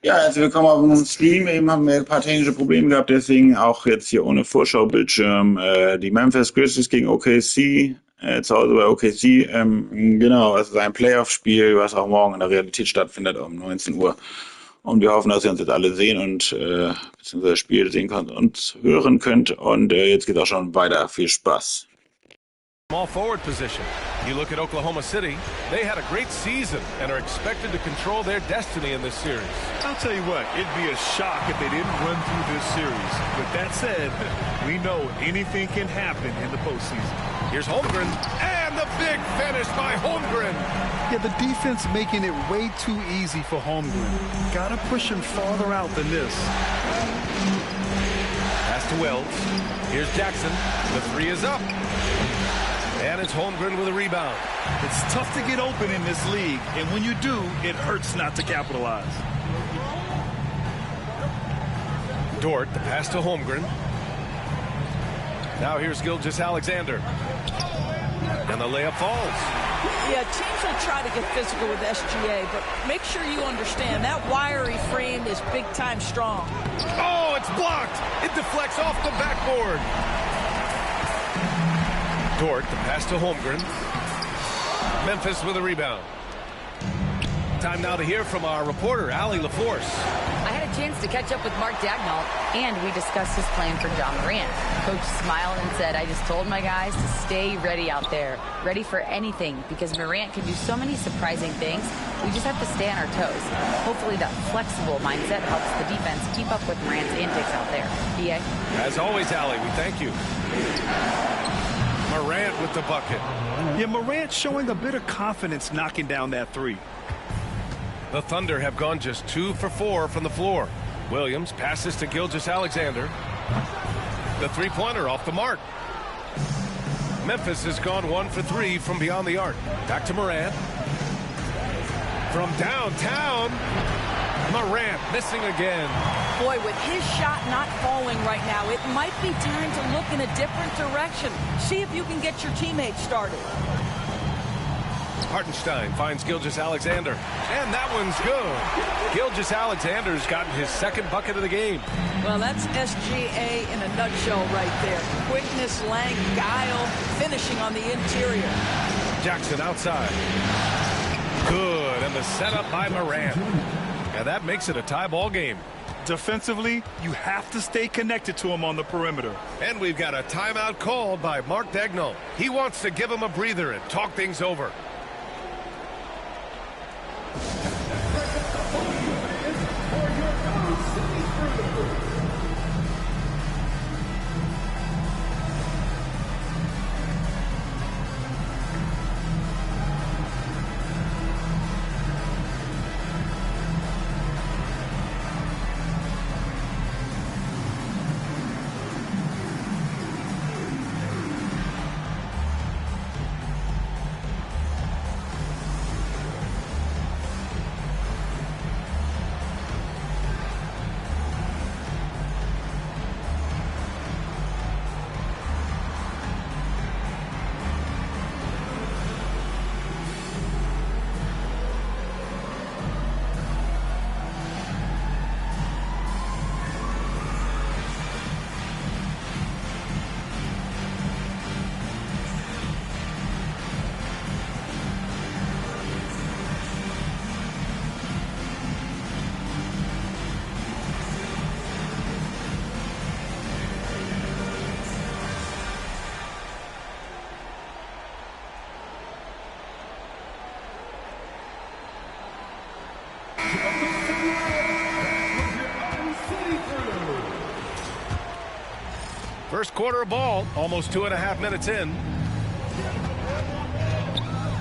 Ja, herzlich willkommen auf dem Stream. Eben haben wir ein paar technische Probleme gehabt, deswegen auch jetzt hier ohne Vorschaubildschirm. Die Memphis Grizzlies gegen OKC, zu Hause bei OKC. Genau, es ist ein Playoff-Spiel, was auch morgen in der Realität stattfindet um 19 Uhr. Und wir hoffen, dass ihr uns jetzt alle sehen und beziehungsweise das Spiel sehen könnt und hören könnt. Und jetzt geht auch schon weiter. Viel Spaß. Small forward position. You look at Oklahoma City, they had a great season and are expected to control their destiny in this series. I'll tell you what, it'd be a shock if they didn't run through this series. With that said, we know anything can happen in the postseason. Here's Holmgren, and the big finish by Holmgren. Yeah, the defense making it way too easy for Holmgren. Gotta push him farther out than this. Pass to Wells. Here's Jackson. The three is up. And it's Holmgren with a rebound. It's tough to get open in this league, and when you do, it hurts not to capitalize. Dort, the pass to Holmgren. Now here's Gilgeous-Alexander. And the layup falls. Yeah, teams will try to get physical with SGA, but make sure you understand that wiry frame is big-time strong. Oh, it's blocked. It deflects off the backboard. Dort, the pass to Holmgren. Memphis with a rebound. Time now to hear from our reporter, Allie LaForce. I had a chance to catch up with Mark Dagnall, and we discussed his plan for John Morant. Coach smiled and said, I just told my guys to stay ready out there, ready for anything, because Morant can do so many surprising things. We just have to stay on our toes. Hopefully that flexible mindset helps the defense keep up with Morant's antics out there. BA? As always, Allie, we thank you. Morant with the bucket. Yeah, Morant showing a bit of confidence knocking down that three. The Thunder have gone just 2 for 4 from the floor. Williams passes to Gilgeous-Alexander. The three-pointer off the mark. Memphis has gone 1 for 3 from beyond the arc. Back to Morant. From downtown, Morant missing again. Boy, with his shot not falling right now, it might be time to look in a different direction. See if you can get your teammates started. Hartenstein finds Gilgeous-Alexander, and that one's good. Gilgeous-Alexander's gotten his second bucket of the game. Well, that's SGA in a nutshell right there. Quickness, length, guile, finishing on the interior. Jackson outside. Good, and the setup by Morant. And that makes it a tie ball game. Defensively, you have to stay connected to him on the perimeter. And we've got a timeout called by Mark Dagnall. He wants to give him a breather and talk things over. First quarter of ball, almost 2.5 minutes in.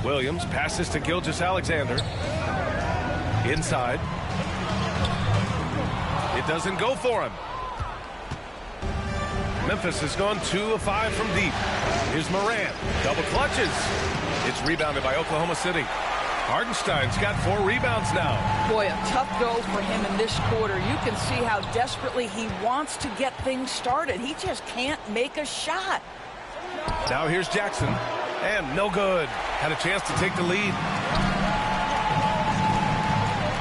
Williams passes to Gilgeous-Alexander. Inside. It doesn't go for him. Memphis has gone 2 of 5 from deep. Here's Morant. Double clutches. It's rebounded by Oklahoma City. Hartenstein's got 4 rebounds now. Boy, a tough go for him in this quarter. You can see how desperately he wants to get things started. He just can't make a shot. Now here's Jackson. And no good. Had a chance to take the lead.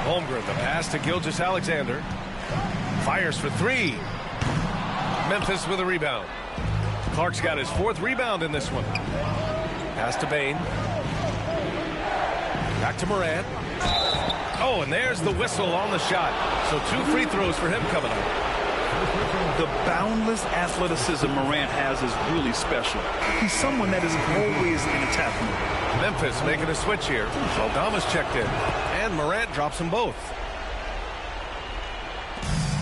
Holmgren, the pass to Gilgeous-Alexander. Fires for three. Memphis with a rebound. Clark's got his 4th rebound in this one. Pass to Bain. Back to Morant. Oh, and there's the whistle on the shot. So 2 free throws for him coming up. The boundless athleticism Morant has is really special. He's someone that is always in attack mode. Memphis making a switch here. Aldama's checked in. And Morant drops them both.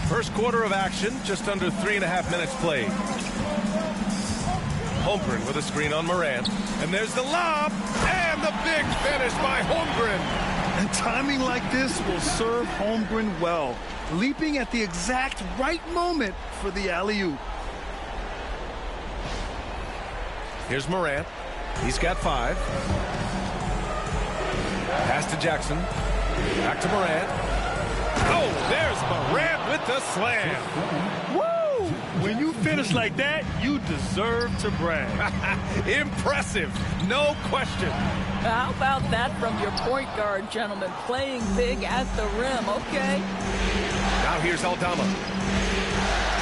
First quarter of action, just under 3.5 minutes played. Holmgren with a screen on Morant. And there's the lob. And the big finish by Holmgren. And timing like this will serve Holmgren well. Leaping at the exact right moment for the alley-oop. Here's Morant. He's got 5. Pass to Jackson. Back to Morant. Oh, there's Morant with the slam. Woo! When you finish like that, you deserve to brag. Impressive, no question. How about that from your point guard, gentlemen? Playing big at the rim, okay? Now here's Aldama.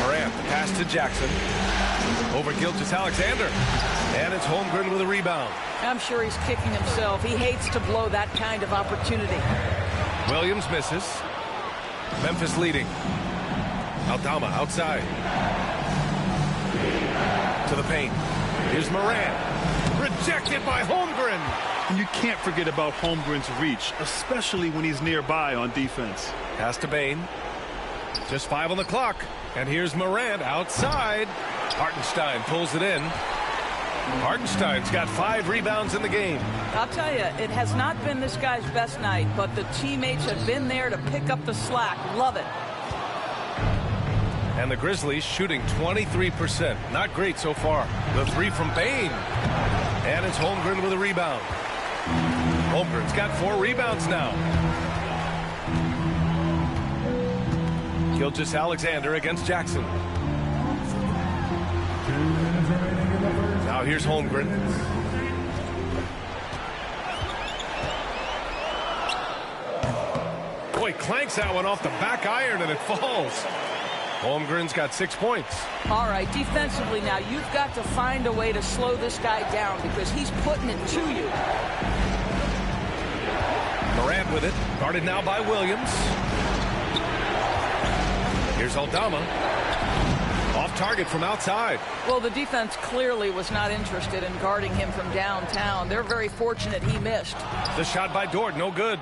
Morant, the pass to Jackson. Over Gilgeous-Alexander. And it's Holmgren with a rebound. I'm sure he's kicking himself. He hates to blow that kind of opportunity. Williams misses. Memphis leading. Aldama outside. To the paint. Here's Morant. Rejected by Holmgren. And you can't forget about Holmgren's reach, especially when he's nearby on defense. Pass to Bain. Just 5 on the clock. And here's Morant outside. Hartenstein pulls it in. Hartenstein's got 5 rebounds in the game. I'll tell you, it has not been this guy's best night, but the teammates have been there to pick up the slack. Love it. And the Grizzlies shooting 23%. Not great so far. The 3 from Bain. And it's Holmgren with a rebound. Holmgren's got 4 rebounds now. Gilgeous-Alexander against Jackson. Now here's Holmgren. Boy, clanks that one off the back iron and it falls. Holmgren's got 6 points. All right, defensively now, you've got to find a way to slow this guy down because he's putting it to you. Morant with it, guarded now by Williams. Here's Aldama. Off target from outside. Well, the defense clearly was not interested in guarding him from downtown. They're very fortunate he missed. The shot by Dort, no good.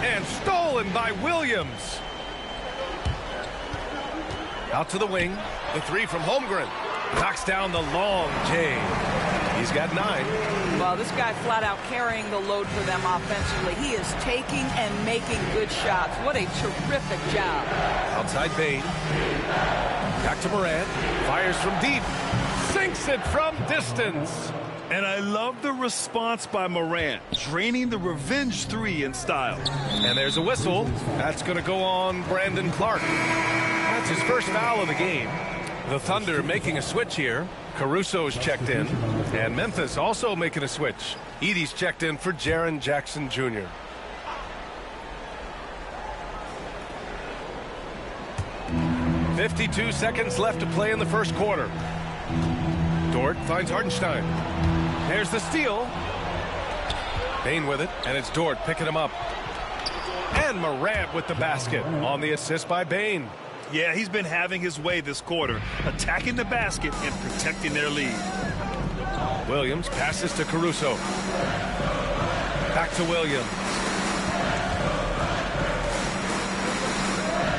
And stolen by Williams. Out to the wing. The 3 from Holmgren. Knocks down the long J. He's got 9. Well, this guy flat out carrying the load for them offensively. He is taking and making good shots. What a terrific job. Outside Bain. Back to Morant. Fires from deep. Sinks it from distance. And I love the response by Morant, draining the revenge 3 in style. And there's a whistle. That's going to go on Brandon Clark. That's his first foul of the game. The Thunder making a switch here. Caruso's checked in. And Memphis also making a switch. Edey's checked in for Jaren Jackson Jr. "52 seconds left to play in the first quarter. Dort finds Hartenstein. There's the steal. Bain with it, and it's Dort picking him up. And Morant with the basket on the assist by Bain. Yeah, he's been having his way this quarter, attacking the basket and protecting their lead. Williams passes to Caruso. Back to Williams.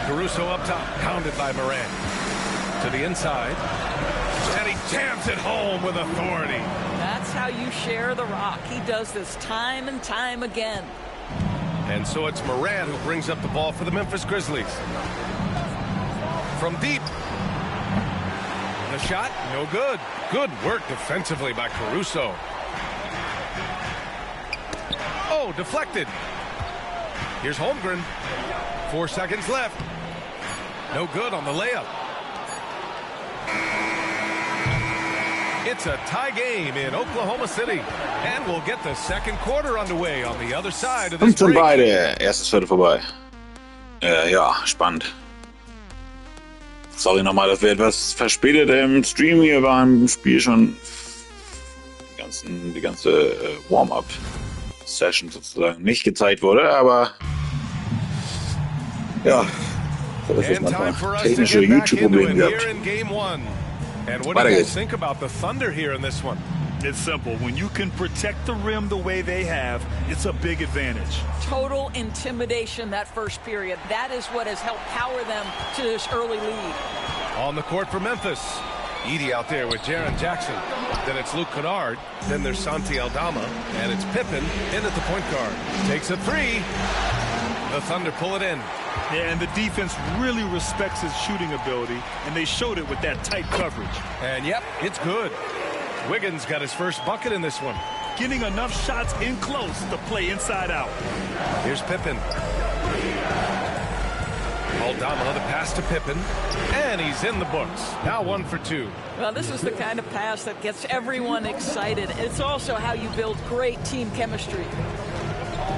Caruso up top, pounded by Morant. To the inside. And he jams it home with authority. That's how you share the rock. He does this time and time again. And so it's Morant who brings up the ball for the Memphis Grizzlies. From deep. The shot, no good. Good work defensively by Caruso. Oh, deflected. Here's Holmgren. 4 seconds left. No good on the layup. It's a tie game in Oklahoma City. And we'll get the second quarter underway on the other side of this 15 break. beide. Erstes Viertel vorbei. Ja, spannend. Sorry nochmal, dass wir etwas verspätet im Stream hier waren. Im Spiel schon die ganze Warm-up-Session sozusagen nicht gezeigt wurde, aber ja, so ist es manchmal. Technische YouTube-Probleme gehabt. And what do you guys think about the Thunder here in this one? It's simple. When you can protect the rim the way they have, it's a big advantage. Total intimidation that first period. That is what has helped power them to this early lead. On the court for Memphis. Edey out there with Jaren Jackson. Then it's Luke Kennard. Then there's Santi Aldama. And it's Pippen in at the point guard. Takes a three. The Thunder pull it in. Yeah, and the defense really respects his shooting ability, and they showed it with that tight coverage. And yep, it's good. Wiggins got his first bucket in this one. Getting enough shots in close to play inside out. Here's Pippen. Aldama, the pass to Pippen. And he's in the books. Now 1 for 2. Well, this is the kind of pass that gets everyone excited. It's also how you build great team chemistry.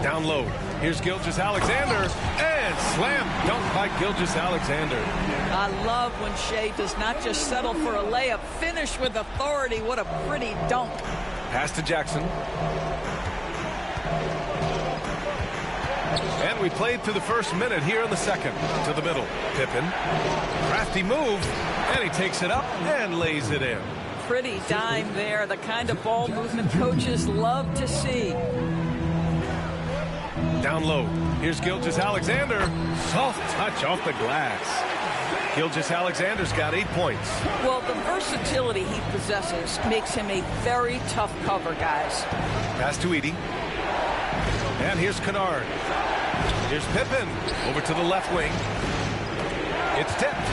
Down low. Here's Gilgeous-Alexander. And slam dunk by Gilgeous-Alexander. I love when Shea does not just settle for a layup. Finish with authority. What a pretty dunk. Pass to Jackson. And we played through the first minute here in the second. To the middle. Pippen. Crafty move. And he takes it up and lays it in. Pretty dime there. The kind of ball movement coaches love to see. Down low. Here's Gilgeous-Alexander. Soft touch off the glass. Gilgeous-Alexander's got 8 points. Well, the versatility he possesses makes him a very tough cover, guys. Pass to Edey. And here's Kennard. Here's Pippen. Over to the left wing. It's tipped.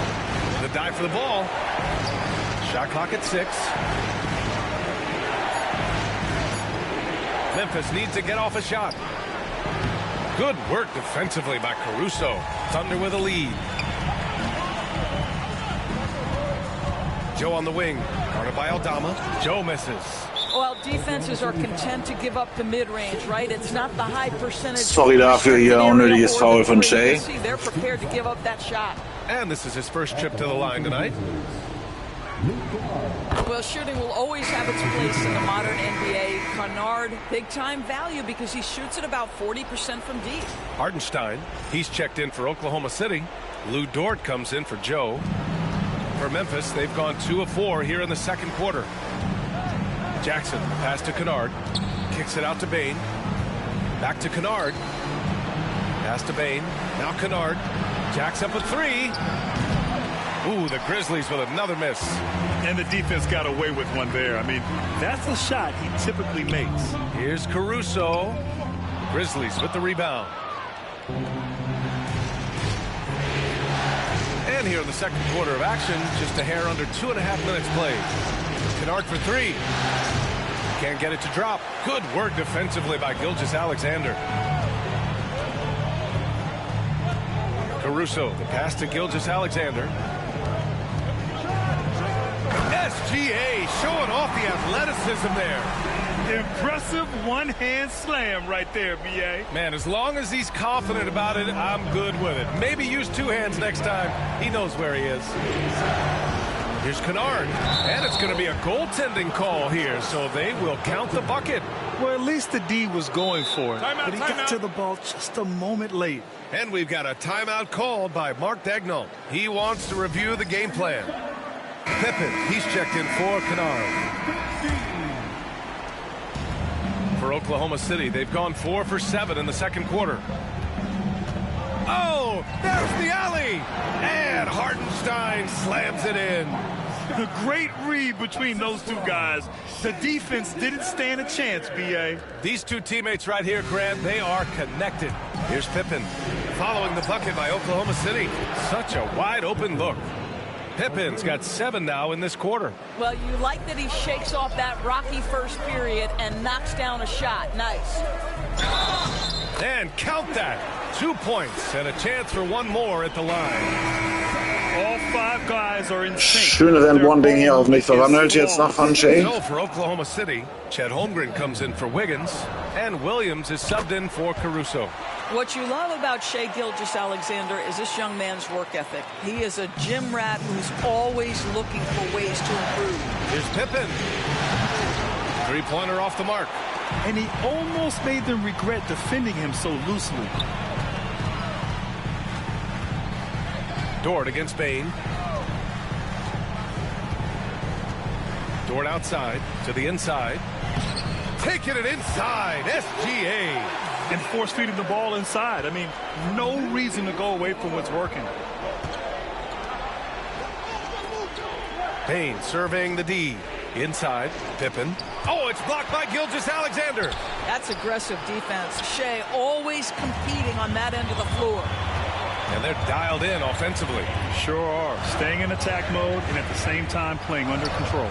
The dive for the ball. Shot clock at 6. Memphis needs to get off a shot. Good work defensively by Caruso. Thunder with a lead. Joe on the wing. Guarded by Aldama. Joe misses. Well, defenses are content to give up the mid-range, right? It's not the high percentage. Sorry dafür, hier unnötiges Foul von Shea. They're prepared to give up that shot. And this is his first trip to the line tonight. Well, shooting will always have its place in the modern NBA. Kennard, big-time value because he shoots at about 40% from deep. Hartenstein, he's checked in for Oklahoma City. Lou Dort comes in for Joe. For Memphis, they've gone 2 of 4 here in the second quarter. Jackson, pass to Kennard. Kicks it out to Bane. Back to Kennard. Pass to Bane. Now Kennard. Jacks up a 3. Ooh, the Grizzlies with another miss. And the defense got away with one there. I mean, that's a shot he typically makes. Here's Caruso. Grizzlies with the rebound. And here in the second quarter of action, just a hair under 2.5 minutes played. Kennard for 3. Can't get it to drop. Good work defensively by Gilgeous-Alexander. Caruso, the pass to Gilgeous-Alexander. SGA showing off the athleticism there. Impressive one-hand slam right there, B.A. Man, as long as he's confident about it, I'm good with it. Maybe use 2 hands next time. He knows where he is. Here's Kennard. And it's going to be a goaltending call here, so they will count the bucket. Well, at least the D was going for it. Timeout, but he got to the ball just a moment late. And we've got a timeout called by Mark Daigneault. He wants to review the game plan. Pippen, he's checked in for Kennard. For Oklahoma City, they've gone 4 for 7 in the second quarter. Oh, there's the alley! And Hartenstein slams it in. The great read between those two guys. The defense didn't stand a chance, B.A. These two teammates right here, Grant, they are connected. Here's Pippen, following the bucket by Oklahoma City. Such a wide open look. Pippen's got 7 now in this quarter. Well, you like that he shakes off that rocky first period and knocks down a shot. Nice. And count that. 2 points and a chance for one more at the line. All five guys are in sync. Schönes Entwanding hier hoffentlich verwandelt jetzt nach Fun&Joy. So for Oklahoma City, Chet Holmgren comes in for Wiggins, and Williams is subbed in for Caruso. What you love about Shai Gilgeous-Alexander is this young man's work ethic. He is a gym rat who's always looking for ways to improve. Here's Pippen. Three-pointer off the mark. And he almost made them regret defending him so loosely. Dort against Bain. Dort outside to the inside. Taking it inside. SGA. And force feeding the ball inside. I mean, no reason to go away from what's working. Bain surveying the D. Inside. Pippen. Oh, it's blocked by Gilgeous-Alexander. That's aggressive defense. Shai always competing on that end of the floor. And they're dialed in offensively. Sure are. Staying in attack mode and at the same time playing under control.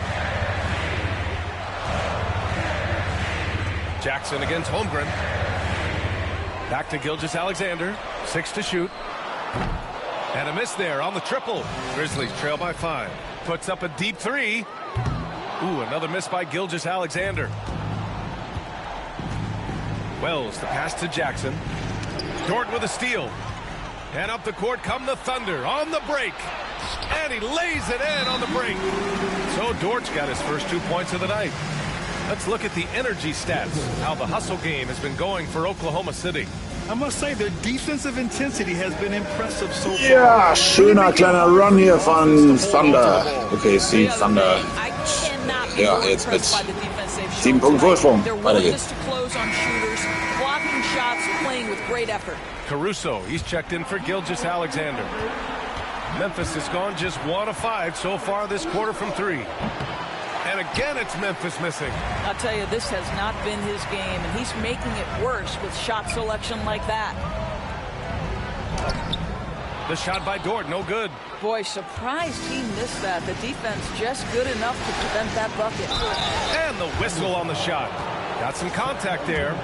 Jackson against Holmgren. Back to Gilgeous-Alexander. 6 to shoot. And a miss there on the triple. Grizzlies trail by 5. Puts up a deep three. Ooh, another miss by Gilgeous-Alexander. Wells, the pass to Jackson. Dort with a steal. And up the court come the Thunder on the break. And he lays it in on the break. So Dort's got his first 2 points of the night. Let's look at the energy stats, how the hustle game has been going for Oklahoma City. I must say, their defensive intensity has been impressive so far. Ja, schöner kleiner Run hier von Thunder. Okay, see, Thunder. Ja, jetzt mit 7 Punkten Vorsprung. Weiter geht's. Caruso, he's checked in for Gilgeous-Alexander. Memphis has gone just 1 of 5 so far this quarter from 3. And again, it's Memphis missing. I'll tell you, this has not been his game, and he's making it worse with shot selection like that. The shot by Dort, no good. Boy, surprised he missed that. The defense just good enough to prevent that bucket. And the whistle on the shot. Got some contact there.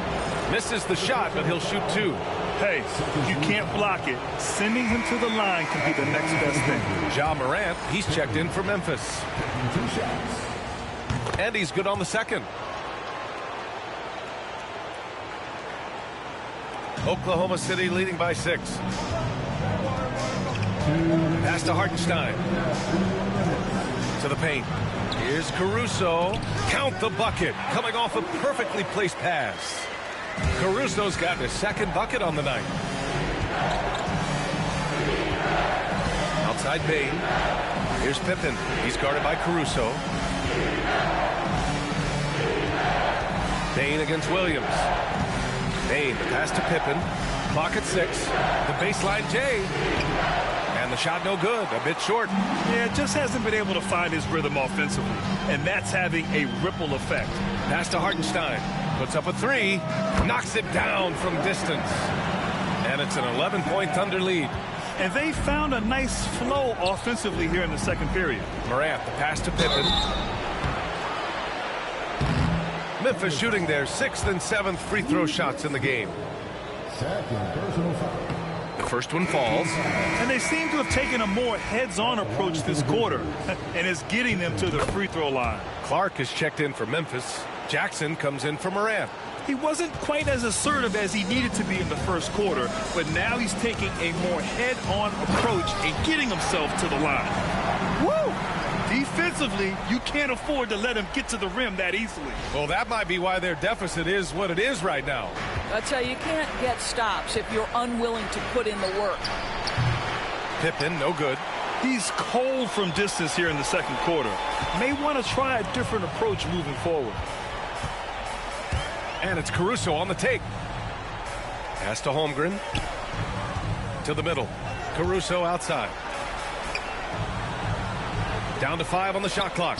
Misses the shot, but he'll shoot 2. Hey, you can't block it. Sending him to the line can be the next best thing. Ja Morant, he's checked in for Memphis. And he's good on the second. Oklahoma City leading by 6. Pass to Hartenstein. To the paint. Here's Caruso. Count the bucket. Coming off a perfectly placed pass. Caruso's got his second bucket on the night. Outside Bain. Here's Pippen. He's guarded by Caruso. Bain against Williams. Bain, the pass to Pippen. Clock at 6. The baseline J. And the shot no good. A bit short. Yeah, just hasn't been able to find his rhythm offensively. And that's having a ripple effect. Pass to Hartenstein. Puts up a 3. Knocks it down from distance. And it's an 11-point Thunder lead. And they found a nice flow offensively here in the second period. Morant, the pass to Pippen. Memphis shooting their 6th and 7th free throw shots in the game. The first one falls. And they seem to have taken a more heads-on approach this quarter. And it's getting them to the free throw line. Clark is checked in for Memphis. Jackson comes in for Morant. He wasn't quite as assertive as he needed to be in the first quarter, but now he's taking a more head-on approach and getting himself to the line. Woo! Defensively, you can't afford to let him get to the rim that easily. Well, that might be why their deficit is what it is right now. I tell you, you can't get stops if you're unwilling to put in the work. Pippen, no good. He's cold from distance here in the second quarter. May want to try a different approach moving forward. And it's Caruso on the take. Pass to Holmgren. To the middle. Caruso outside. Down to 5 on the shot clock.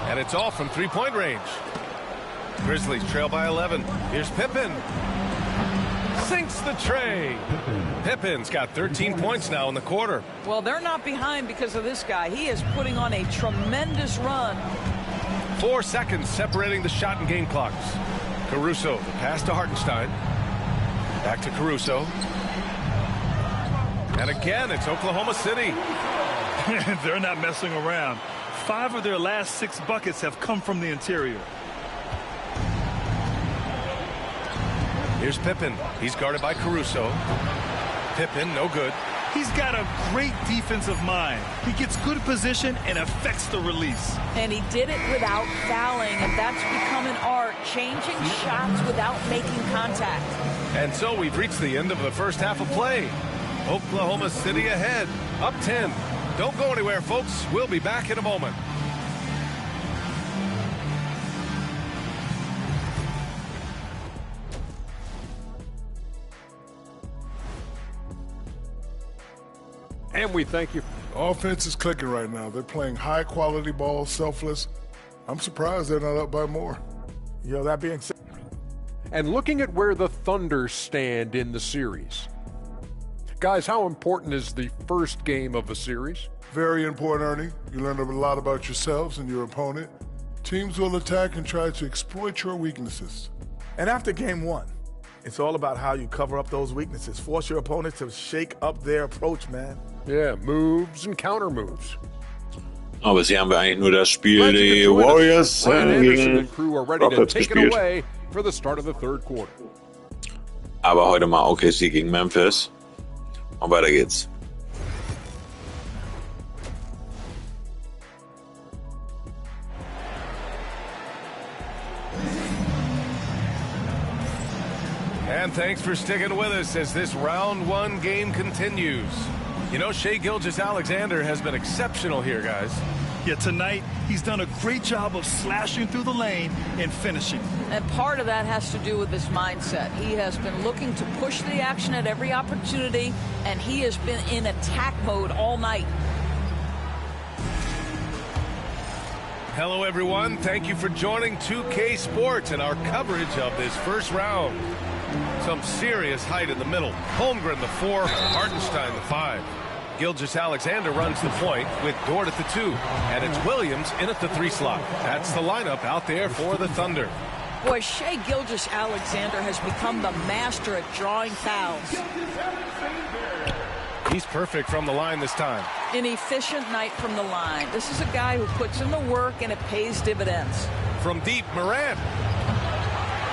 And it's off from three-point range. Grizzlies trail by 11. Here's Pippen. Sinks the tray. Pippen's got 13 points now in the quarter. Well, they're not behind because of this guy. He is putting on a tremendous run. 4 seconds separating the shot and game clocks. Caruso, the pass to Hartenstein. Back to Caruso. And again, it's Oklahoma City. They're not messing around. 5 of their last 6 buckets have come from the interior. Here's Pippen. He's guarded by Caruso. Pippen, no good. He's got a great defensive mind. He gets good position and affects the release. And he did it without fouling, and that's become an art, changing shots without making contact. And so we've reached the end of the first half of play. Oklahoma City ahead, up 10. Don't go anywhere, folks. We'll be back in a moment. And we thank you. Offense is clicking right now. They're playing high-quality ball, selfless. I'm surprised they're not up by more. That being said. And looking at where the Thunder stand in the series. Guys, how important is the first game of a series? Very important, Ernie. You learn a lot about yourselves and your opponent. Teams will attack and try to exploit your weaknesses. And after game 1, it's all about how you cover up those weaknesses. Force your opponent to shake up their approach, man. Yeah, moves and counter moves. Aber bisher haben wir eigentlich nur das Spiel die Warriors gegen Rockets gespielt. For the start of the third quarter. Aber heute mal OKC gegen Memphis. Und weiter geht's. And thanks for sticking with us as this round 1 game continues. You know, Shai Gilgeous-Alexander has been exceptional here, guys. Yeah, tonight he's done a great job of slashing through the lane and finishing. And part of that has to do with his mindset. He has been looking to push the action at every opportunity, and he has been in attack mode all night. Hello, everyone. Thank you for joining 2K Sports and our coverage of this first round. Some serious height in the middle. Holmgren, the 4, Hartenstein, the 5. Gilgeous-Alexander runs the point with Dort at the 2. And it's Williams in at the 3 slot. That's the lineup out there for the Thunder. Boy, Shai Gilgeous-Alexander has become the master at drawing fouls. He's perfect from the line this time. An efficient night from the line. This is a guy who puts in the work and it pays dividends. From deep, Morant.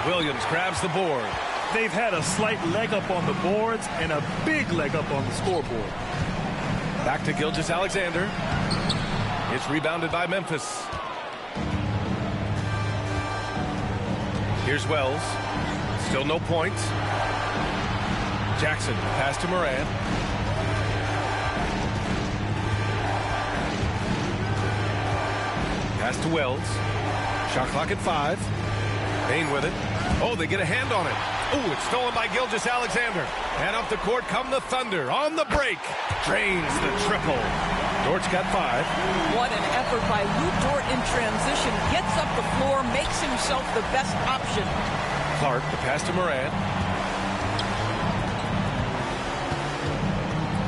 Williams grabs the board. They've had a slight leg up on the boards and a big leg up on the scoreboard. Back to Gilgeous-Alexander. It's rebounded by Memphis. Here's Wells. Still no points. Jackson, pass to Morant. Pass to Wells. Shot clock at 5. Payne with it. Oh, they get a hand on it. Oh, it's stolen by Gilgeous-Alexander. And up the court come the Thunder on the break. Drains the triple. Dort's got 5. What an effort by Lou Dort in transition. Gets up the floor, makes himself the best option. Clark, the pass to Morant.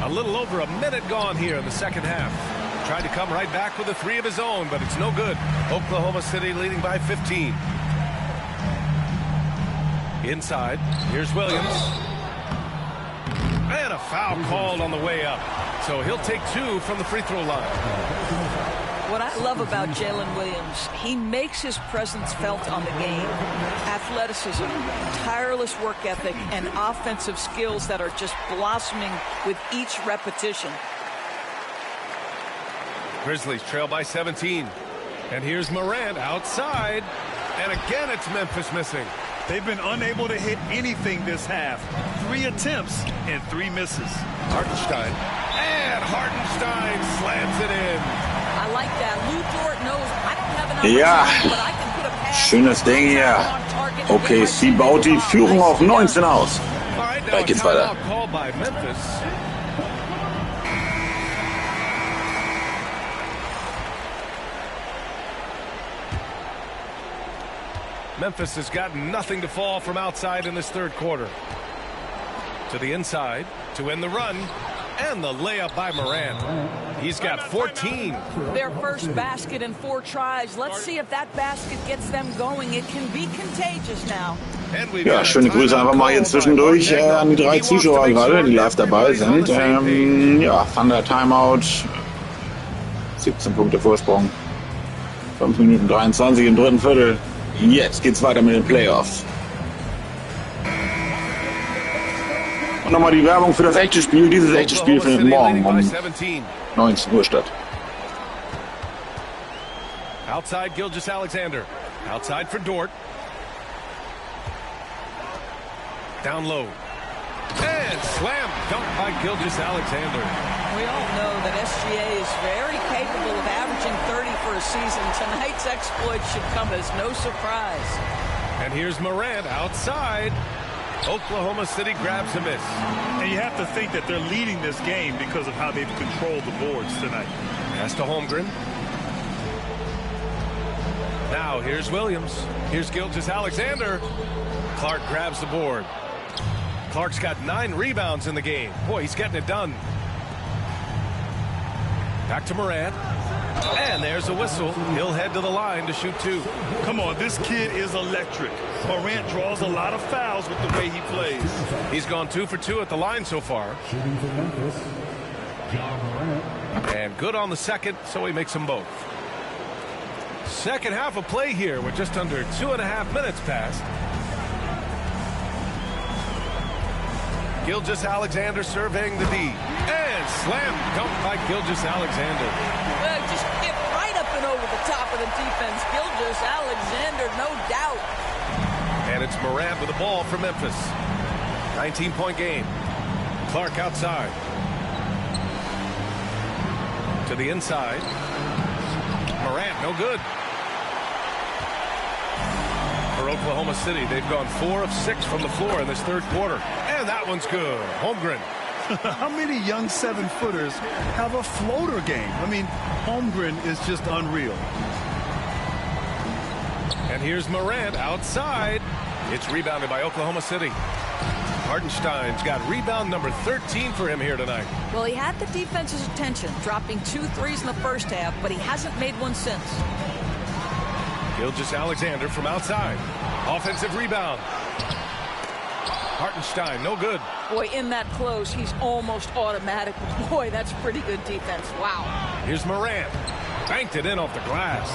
A little over a minute gone here in the second half. Tried to come right back with a 3 of his own, but it's no good. Oklahoma City leading by 15. Inside, here's Williams. And a foul called on the way up. So he'll take 2 from the free throw line. What I love about Jalen Williams, he makes his presence felt on the game. Athleticism, tireless work ethic, and offensive skills that are just blossoming with each repetition. Grizzlies trail by 17. And here's Morant outside. And again, it's Memphis missing. They've been unable to hit anything this half. 3 attempts and 3 misses. Hartenstein. And Hartenstein slams it in. I like that. Lou Dort knows I don't have enough Ja, time, but I can put a pass schönes Ding hier. OKC baut die Führung auf 19 aus. All right, now Gleich geht's weiter. a call by Memphis. Memphis has got nothing to fall from outside in this third quarter. To the inside to end the run. And the layup by Morant. He's got 14. Their first basket in 4 tries. Let's see if that basket gets them going. It can be contagious now. Ja, schöne Grüße einfach mal hier zwischendurch an die 3 Zuschauer gerade, die live dabei sind. Ja, Thunder Timeout, 17 Punkte Vorsprung, 5 Minuten 23 im dritten Viertel. Jetzt geht's weiter mit den Playoffs. Und nochmal die Werbung für das echte Spiel. Dieses echte Spiel findet morgen um 19 Uhr statt. Outside Gilgeous Alexander. Outside for Dort. Down low. And slam dunk by Gilgeous Alexander. We all know that SGA is very capable of averaging 30 for a season. Tonight's exploit should come as no surprise. And here's Morant outside. Oklahoma City grabs a miss. And you have to think that they're leading this game because of how they've controlled the boards tonight. Pass to Holmgren. Now here's Williams. Here's Gilgeous Alexander. Clark grabs the board. Clark's got 9 rebounds in the game. Boy, he's getting it done. Back to Morant. And there's a whistle. He'll head to the line to shoot 2. Come on, this kid is electric. Morant draws a lot of fouls with the way he plays. He's gone 2 for 2 at the line so far. And good on the second, so he makes them both. Second half of play here with just under 2.5 minutes passed. Gilgeous Alexander surveying the D. And slam dunk by Gilgeous Alexander. Well, just get right up and over the top of the defense. Gilgeous Alexander, no doubt. And it's Morant with the ball for Memphis. 19-point game. Clark outside. To the inside. Morant, no good. For Oklahoma City, they've gone 4 of 6 from the floor in this third quarter. And that one's good. Holmgren. How many young 7-footers have a floater game? I mean, Holmgren is just unreal. And here's Morant outside. It's rebounded by Oklahoma City. Hartenstein's got rebound number 13 for him here tonight. Well, he had the defense's attention, dropping 2 threes in the first half, but he hasn't made one since. Gilgeous Alexander from outside. Offensive rebound. Hartenstein, no good. Boy, in that close, he's almost automatic. Boy, that's pretty good defense. Wow. Here's Morant. Banked it in off the glass.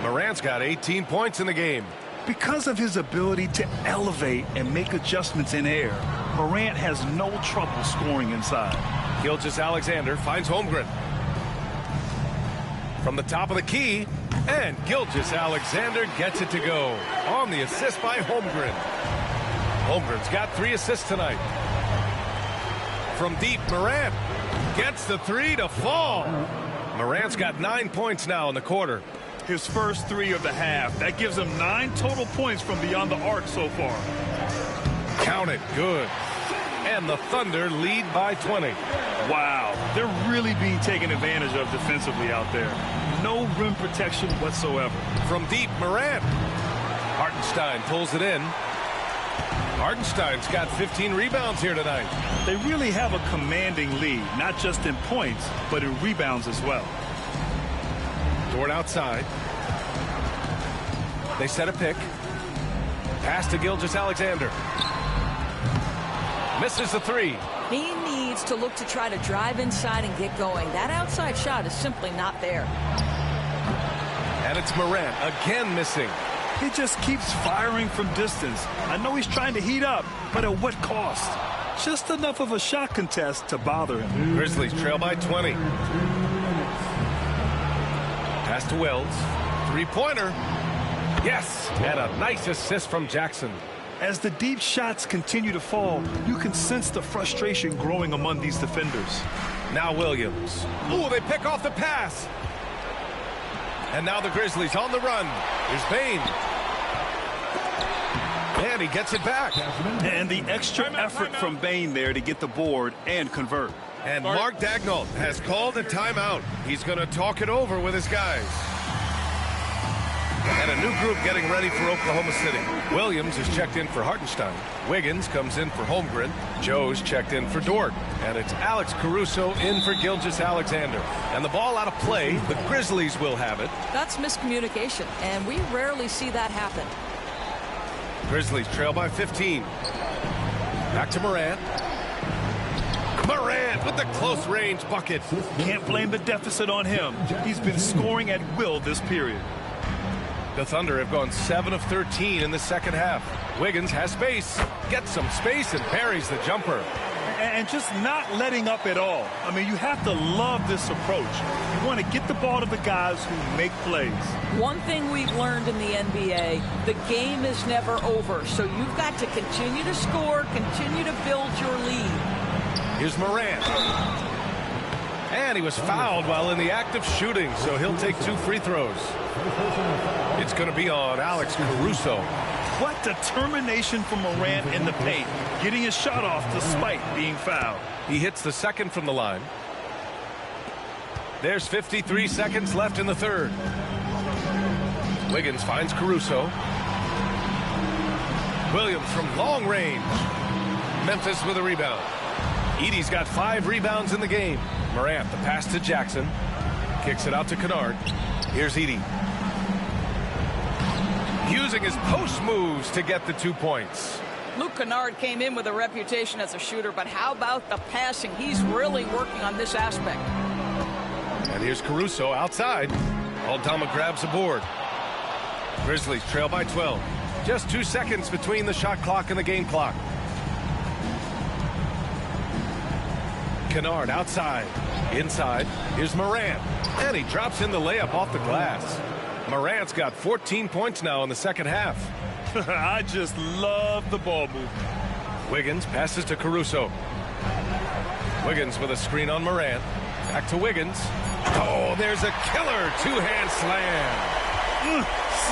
Morant's got 18 points in the game. Because of his ability to elevate and make adjustments in air, Morant has no trouble scoring inside. Gilgeous Alexander finds Holmgren. From the top of the key, and Gilgeous Alexander gets it to go. On the assist by Holmgren. Holmgren's got 3 assists tonight. From deep, Morant gets the 3 to fall. Morant's got 9 points now in the quarter. His first 3 of the half. That gives him 9 total points from beyond the arc so far. Count it. Good. And the Thunder lead by 20. Wow. They're really being taken advantage of defensively out there. No rim protection whatsoever. From deep, Morant. Hartenstein pulls it in. Hartenstein's got 15 rebounds here tonight. They really have a commanding lead, not just in points, but in rebounds as well. Dort outside. They set a pick. Pass to Gilgeous Alexander. Misses the 3. He needs to look to try to drive inside and get going. That outside shot is simply not there. And it's Morant again missing. He just keeps firing from distance. I know he's trying to heat up, but at what cost? Just enough of a shot contest to bother him. Grizzlies trail by 20. Pass to Wells. 3-pointer. Yes, and a nice assist from Jackson. As the deep shots continue to fall, you can sense the frustration growing among these defenders. Now Williams. Ooh, they pick off the pass. And now the Grizzlies on the run. Here's Bane. And he gets it back. And the extra effort from Bane there to get the board and convert. And Mark Daigneault has called a timeout. He's going to talk it over with his guys. And a new group getting ready for Oklahoma City. Williams is checked in for Hartenstein. Wiggins comes in for Holmgren. Joe's checked in for Dort. And it's Alex Caruso in for Gilgeous Alexander. And the ball out of play. The Grizzlies will have it. That's miscommunication, and we rarely see that happen. Grizzlies trail by 15. Back to Morant. Morant with the close-range bucket. Can't blame the deficit on him. He's been scoring at will this period. The Thunder have gone 7 of 13 in the second half. Wiggins has space, gets some space, and parries the jumper. And just not letting up at all. I mean, you have to love this approach. You want to get the ball to the guys who make plays. One thing we've learned in the NBA, the game is never over. So you've got to continue to score, continue to build your lead. Here's Morant. And he was fouled while in the act of shooting, so he'll take 2 free throws. It's going to be on Alex Caruso. What determination from Morant in the paint, getting his shot off despite being fouled. He hits the second from the line. There's 53 seconds left in the third. Wiggins finds Caruso. Williams from long range. Memphis with a rebound. Edey's got 5 rebounds in the game. Morant, the pass to Jackson. Kicks it out to Kennard. Here's Edey. Using his post moves to get the 2 points. Luke Kennard came in with a reputation as a shooter, but how about the passing? He's really working on this aspect. And here's Caruso outside. Aldama grabs the board. Grizzlies trail by 12. Just 2 seconds between the shot clock and the game clock. Kennard outside. Inside. Here's Morant. And he drops in the layup off the glass. Morant's got 14 points now in the second half. I just love the ball movement. Wiggins passes to Caruso. Wiggins with a screen on Morant. Back to Wiggins. Oh, there's a killer two-hand slam.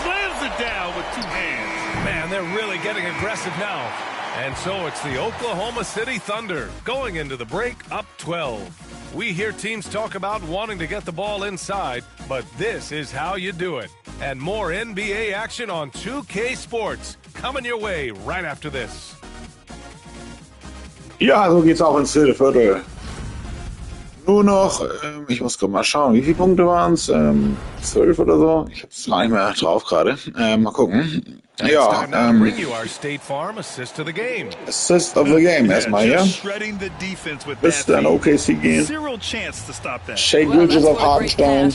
Slams it down with 2 hands. Man, they're really getting aggressive now. And so it's the Oklahoma City Thunder going into the break up 12. We hear teams talk about wanting to get the ball inside, but this is how you do it. And more NBA action on 2K Sports coming your way right after this. Ja, so geht's auch ins dritte Viertel. Nur noch, ich muss gerade mal schauen, wie viele Punkte waren es? 12 oder so? Ich hab's gar nicht mehr drauf gerade. Mal gucken. Ja, Assist of the Game erstmal hier. Bis dann OKC gehen. Shea Gilgeous auf Hartenstein.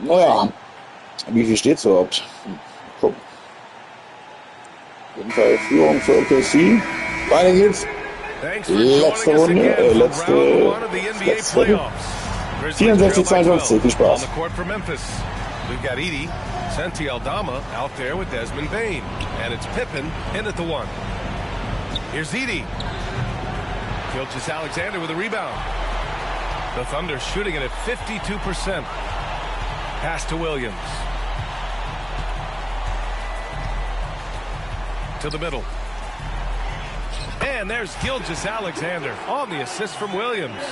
Naja, wie viel steht's überhaupt? Gucken. Auf jeden Fall Führung für OKC. Weiter geht's. Letzte Runde, letzte Viertel. 64-52, viel Spaß. We've got Edey, Santi Aldama out there with Desmond Bane. And it's Pippen in at the 1. Here's Edey. Gilgeous Alexander with a rebound. The Thunder shooting it at 52%. Pass to Williams. To the middle. And there's Gilgeous Alexander on the assist from Williams.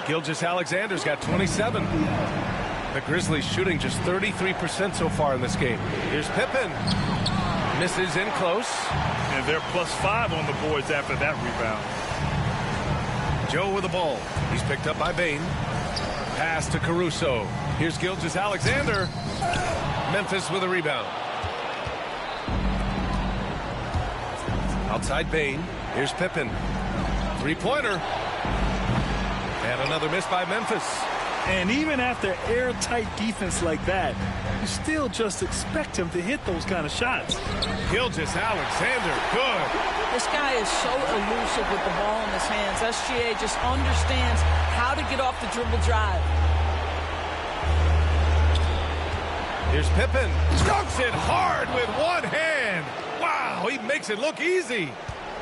Gilgeous Alexander's got 27. The Grizzlies shooting just 33% so far in this game. Here's Pippen. Misses in close. And they're +5 on the boards after that rebound. Joe with the ball. He's picked up by Bane. Pass to Caruso. Here's Gilgeous Alexander. Memphis with a rebound. Outside Bane. Here's Pippen. 3-pointer. And another miss by Memphis. And even after airtight defense like that, you still just expect him to hit those kind of shots. Gilgeous Alexander, good. This guy is so elusive with the ball in his hands. SGA just understands how to get off the dribble drive. Here's Pippen. Strokes it hard with one hand. Wow, he makes it look easy.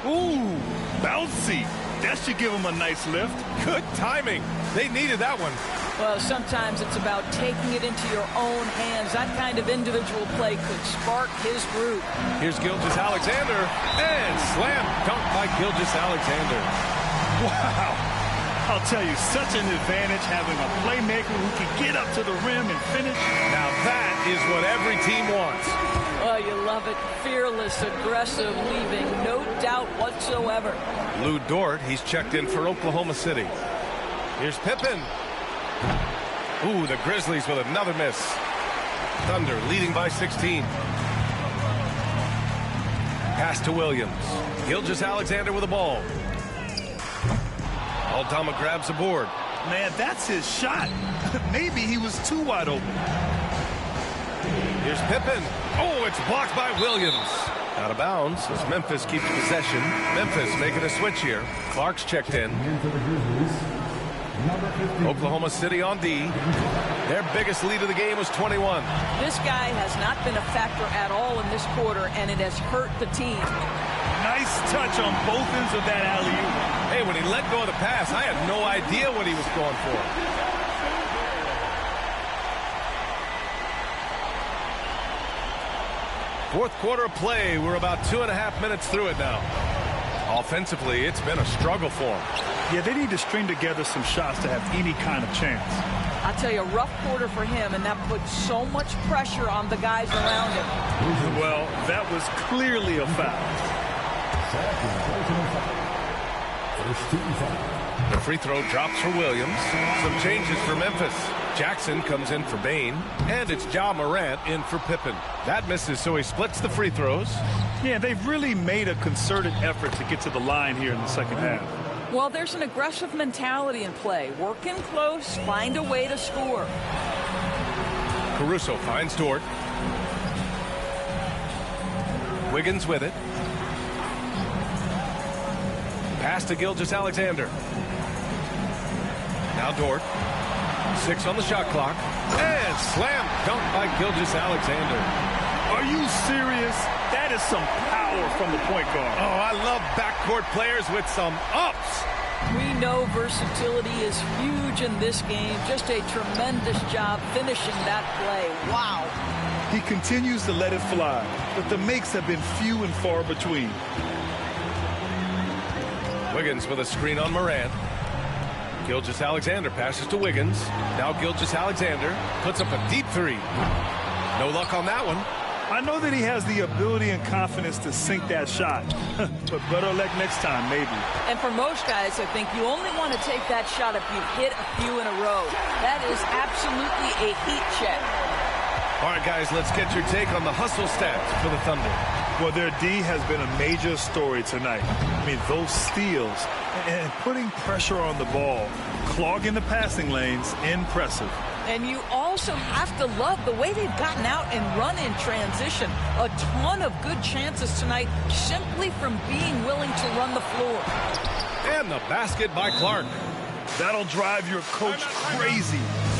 Ooh, bouncy. That should give him a nice lift. Good timing. They needed that one. Well, sometimes it's about taking it into your own hands. That kind of individual play could spark his group. Here's Gilgeous Alexander. And slam dunk by Gilgeous Alexander. Wow. I'll tell you, such an advantage having a playmaker who can get up to the rim and finish. Now that is what every team wants. Oh, you love it. Fearless, aggressive, leaving no doubt whatsoever. Lou Dort, he's checked in for Oklahoma City. Here's Pippen. Ooh, the Grizzlies with another miss. Thunder leading by 16. Pass to Williams. Gilgeous-Alexander with the ball. Aldama grabs the board. Man, that's his shot. Maybe he was too wide open. Here's Pippen. Oh, it's blocked by Williams. Out of bounds as Memphis keeps possession. Memphis making a switch here. Clark's checked in. Oklahoma City on D. Their biggest lead of the game was 21. This guy has not been a factor at all in this quarter, and it has hurt the team. Nice touch on both ends of that alley-oop. Hey, when he let go of the pass, I had no idea what he was going for. Fourth quarter of play. We're about 2.5 minutes through it now. Offensively, it's been a struggle for them. Yeah, they need to string together some shots to have any kind of chance. I'll tell you, a rough quarter for him, and that puts so much pressure on the guys around him. Well, that was clearly a foul. The free throw drops for Williams. Some changes for Memphis. Jackson comes in for Bain, and it's Ja Morant in for Pippen. That misses, so he splits the free throws. Yeah, they've really made a concerted effort to get to the line here in the second half. Well, there's an aggressive mentality in play. Work in close, find a way to score. Caruso finds Dort. Wiggins with it. Pass to Gilgeous-Alexander. Now Dort. 6 on the shot clock. And slam dunk by Gilgeous-Alexander. Are you serious? That is some power from the point guard. Oh, I love backcourt players with some ups. We know versatility is huge in this game. Just a tremendous job finishing that play. Wow. He continues to let it fly, but the makes have been few and far between. Wiggins with a screen on Morant. Gilgeous-Alexander passes to Wiggins. Now Gilgeous-Alexander puts up a deep three. No luck on that one. I know that he has the ability and confidence to sink that shot, but better luck next time, maybe. And for most guys, I think you only want to take that shot if you've hit a few in a row. That is absolutely a heat check. All right, guys, let's get your take on the hustle stats for the Thunder. Well, their D has been a major story tonight. I mean, those steals and putting pressure on the ball, clogging the passing lanes, impressive. And you also have to love the way they've gotten out and run in transition. A ton of good chances tonight simply from being willing to run the floor. And the basket by Clark. That'll drive your coach crazy,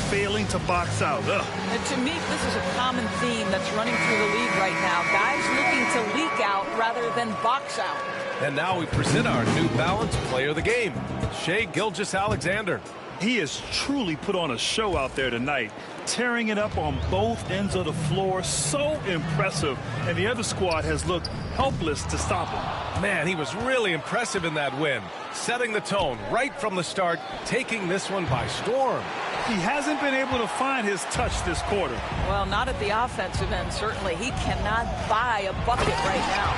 failing to box out. Ugh. And to me, this is a common theme that's running through the league right now. Guys looking to leak out rather than box out. And now we present our New Balance Player of the Game, Shai Gilgeous-Alexander. He has truly put on a show out there tonight, tearing it up on both ends of the floor. So impressive. And the other squad has looked helpless to stop him. Man, he was really impressive in that win, setting the tone right from the start, taking this one by storm. He hasn't been able to find his touch this quarter. Well, not at the offensive end, certainly. He cannot buy a bucket right now.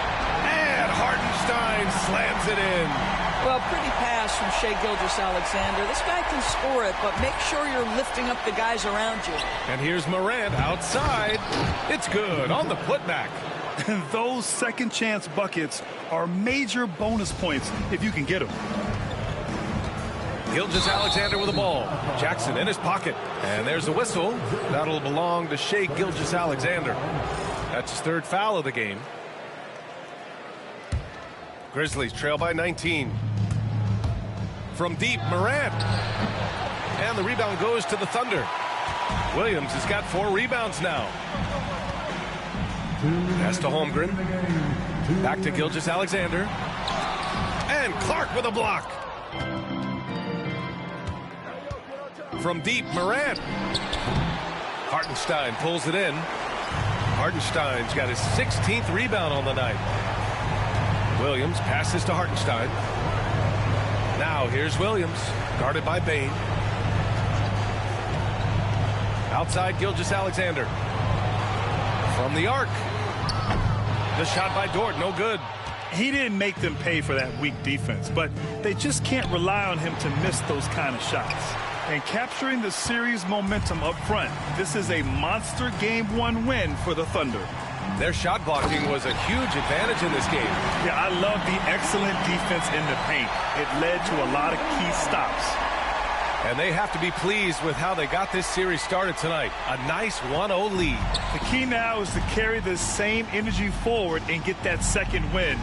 And Hartenstein slams it in. Well, pretty pass from Shai Gilgeous-Alexander. This guy can score it, but make sure you're lifting up the guys around you. And here's Morant outside. It's good on the putback. And those second chance buckets are major bonus points if you can get them. Gilgeous-Alexander with the ball. Jackson in his pocket. And there's a whistle. That'll belong to Shai Gilgeous-Alexander. That's his third foul of the game. Grizzlies trail by 19. From deep, Morant. And the rebound goes to the Thunder. Williams has got 4 rebounds now. Pass to Holmgren. Back to Gilgeous-Alexander. And Clark with a block. From deep, Morant. Hartenstein pulls it in. Hartenstein's got his 16th rebound on the night. Williams passes to Hartenstein. Now here's Williams, guarded by Bain. Outside Gilgeous-Alexander. From the arc. The shot by Dort, no good. He didn't make them pay for that weak defense, but they just can't rely on him to miss those kind of shots. And capturing the series momentum up front, this is a monster Game 1 win for the Thunder. Their shot blocking was a huge advantage in this game. Yeah, I love the excellent defense in the paint. It led to a lot of key stops. And they have to be pleased with how they got this series started tonight. A nice 1-0 lead. The key now is to carry this same energy forward and get that second win.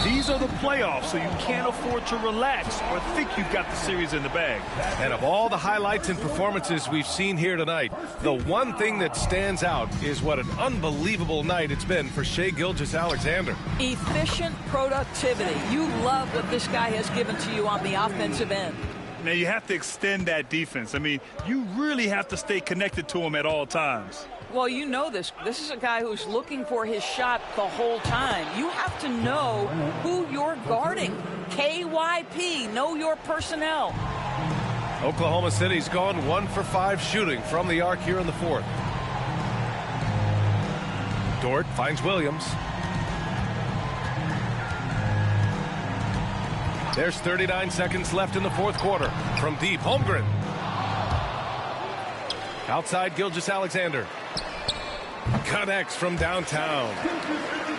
These are the playoffs, so you can't afford to relax or think you've got the series in the bag. And of all the highlights and performances we've seen here tonight, the one thing that stands out is what an unbelievable night it's been for Shai Gilgeous-Alexander. Efficient productivity. You love what this guy has given to you on the offensive end. Now, you have to extend that defense. I mean, you really have to stay connected to him at all times. Well, you know this. This is a guy who's looking for his shot the whole time. You have to know who you're guarding. KYP, know your personnel. Oklahoma City's gone 1 for 5 shooting from the arc here in the fourth. Dort finds Williams. There's 39 seconds left in the fourth quarter. From deep, Holmgren. Outside, Gilgeous-Alexander. Connects from downtown.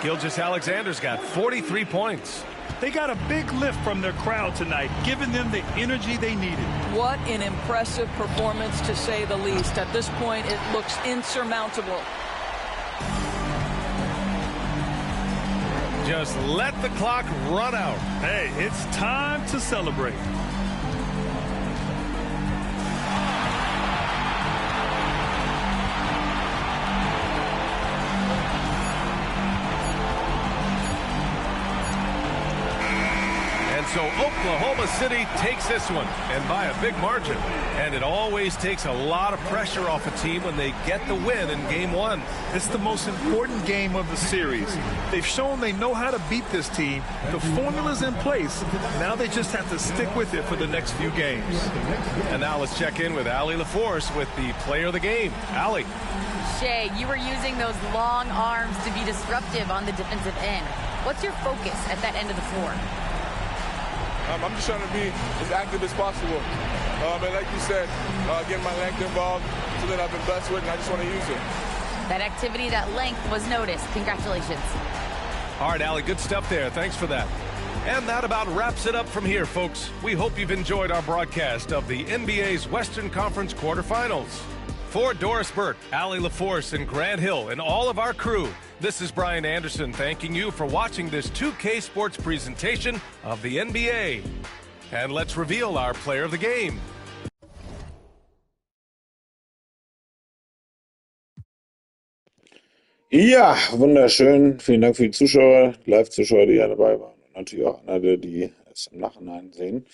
Gilgeous-Alexander's got 43 points. They got a big lift from their crowd tonight, giving them the energy they needed. What an impressive performance, to say the least. At this point, it looks insurmountable. Just let the clock run out. Hey, it's time to celebrate. So Oklahoma City takes this one, and by a big margin. And it always takes a lot of pressure off a team when they get the win in game one. It's the most important game of the series. They've shown they know how to beat this team. The formula's in place. Now they just have to stick with it for the next few games. And now let's check in with Allie LaForce with the player of the game. Allie. Shai, you were using those long arms to be disruptive on the defensive end. What's your focus at that end of the floor? I'm just trying to be as active as possible. And like you said, getting my length involved, so that I've been blessed with, and I just want to use it. That activity, that length was noticed. Congratulations. All right, Allie, good stuff there. Thanks for that. And that about wraps it up from here, folks. We hope you've enjoyed our broadcast of the NBA's Western Conference quarterfinals. For Doris Burke, Allie LaForce, and Grant Hill, and all of our crew, this is Brian Anderson thanking you for watching this 2K Sports presentation of the NBA. And let's reveal our player of the game. Ja, wunderschön. Vielen Dank für die Zuschauer, Live-Zuschauer, die ja dabei waren. Und natürlich auch alle, die es im Nachhinein sehen.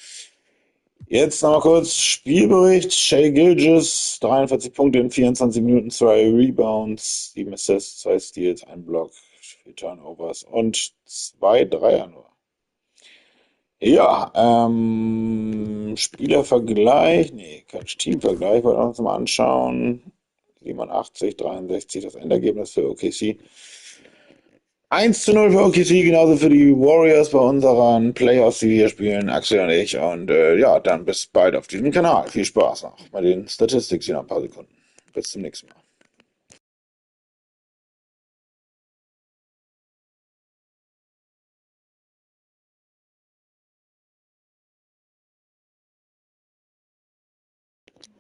Jetzt nochmal kurz Spielbericht. Shai Gilgeous, 43 Punkte in 24 Minuten, 2 Rebounds, 7 Assists, 2 Steals, 1 Block, 4 Turnovers und 2 Dreier nur. Ja, Spielervergleich, nee, Quatsch, Teamvergleich, wollen wir uns mal anschauen. 87, 63, das Endergebnis für OKC. 1:0 für OKC, genauso für die Warriors bei unseren Playoffs, die wir hier spielen, Axel und ich. Und ja, dann bis bald auf diesem Kanal. Viel Spaß noch bei den Statistics in ein paar Sekunden. Bis zum nächsten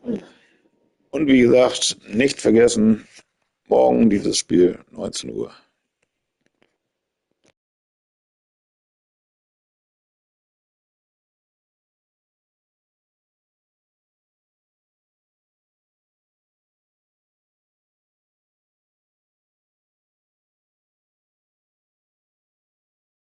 Mal. Und wie gesagt, nicht vergessen, morgen dieses Spiel, 19 Uhr.